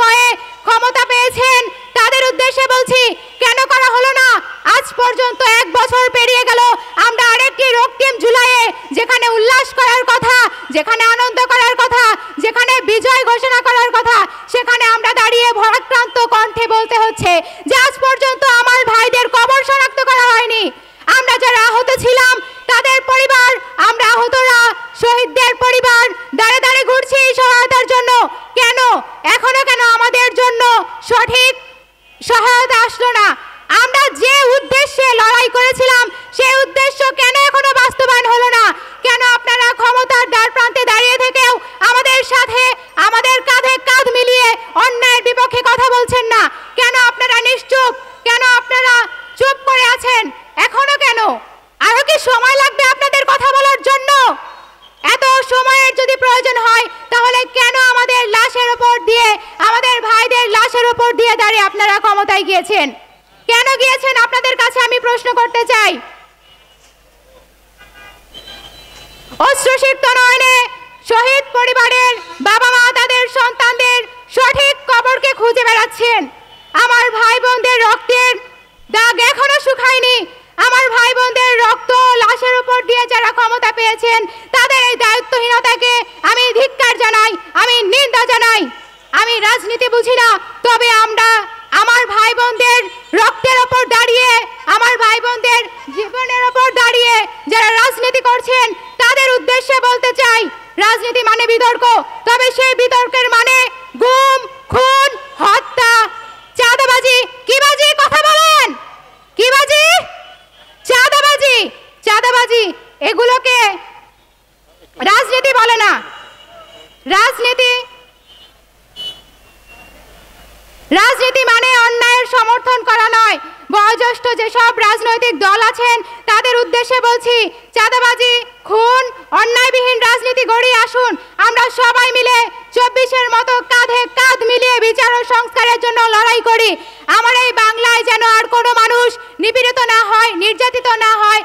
সময়ে ক্ষমতা পেয়েছেন তাদের উদ্দেশ্যে বলছি, কেন করা হলো না? আজ পর্যন্ত 1 বছর পেরিয়ে গেল, আমরা আরেকটি রক্তিম জুলাইয়ে যেখানে উল্লাস করার কথা, যেখানে আনন্দ করার কথা, যেখানে বিজয় ঘোষণা করার কথা, সেখানে আমরা দাঁড়িয়ে ভরাক্রান্ত কণ্ঠে বলতে হচ্ছে যে আজ পর্যন্ত আমার ভাইদের কবর শনাক্ত করা হয়নি। আমরা যারা আহত ছিলাম তাদের পরিবার, আমরা আহতরা শহীদদের পরিবার দাঁড়ে দাঁড়ে ঘুরছি এই সহায়তার জন্য। কেন এখনো কেন আমাদের জন্য সঠিক সহায়তা আসলো না? আমরা যে উদ্দেশ্যে লড়াই করেছিলাম সেই উদ্দেশ্য কেন এখনো বাস্তবায়ন হলো না? কেন আপনারা ক্ষমতার দ্বার প্রান্তে দাঁড়িয়ে থেকেও আমাদের সাথে, আমাদের কাঁধে কাঁধ মিলিয়ে অন্যায়ের বিপক্ষে কথা বলছেন না? কেন আপনারা নিশ্চুপ? কেন আপনারা চুপ করে আছেন? এখনো কেন? আরো কি সময় লাগবে আপনাদের কথা বলার জন্য? এত সময়ের যদি প্রয়োজন হয় তাহলে কেন আমাদের লাশের উপর দিয়ে, আমাদের ভাইদের লাশের উপর দিয়ে দাঁড়িয়ে আপনারা ক্ষমতায় গিয়েছেন? কেন গিয়েছেন? আপনাদের কাছে আমি প্রশ্ন করতে চাই। অশ্রুসিক্ত নয়নে শহীদ পরিবারের বাবা মা তাদের সন্তানদের সঠিক কবরকে খুঁজে বেড়াচ্ছেন। আমার ভাই বোনদের রক্তের দাগ এখনো শুকায়নি। আমার ভাই বোনদের রক্ত লাশের উপর দিয়ে যারা ক্ষমতা পেয়েছেন তাদের এই দায়িত্বহীনতাকে আমি ধিক্কার জানাই, আমি নিন্দা জানাই। আমি রাজনীতি বুঝি না, তবে আমরা আমার ভাই বোনদের রক্তের ওপর দাঁড়িয়ে, আমার ভাই বোনদের জীবনের ওপর দাঁড়িয়ে যারা রাজনীতি করছেন তাদের উদ্দেশ্যে বলতে চাই, রাজনীতি মানে বিতর্ক, তবে সেই বিতর্কের মানে গুম, খুন, হত্যা, চাঁদাবাজি। কি বাজি কথা বলেন? কি বাজি? চাঁদাবাজি, চাঁদাবাজি, এগুলোকে রাজনীতি বলে না। রাজনীতি মানে অন্যায়ের সমর্থন করা নয়। বয়োজ্যেষ্ঠ যেসব রাজনৈতিক দল আছেন তাদের উদ্দেশ্যে বলছি, চাঁদাবাজি, খুন, অন্যায়বিহীন রাজনীতি গড়িয়ে আসুন। আমরা সবাই মিলে 24-এর মতো কাঁধে কাঁধ মিলিয়ে বিচার ও সংস্কারের জন্য লড়াই করি। আমার এই বাংলায় যেন আর কোনো মানুষ নিপীড়িত না হয়, নির্যাতিত না হয়।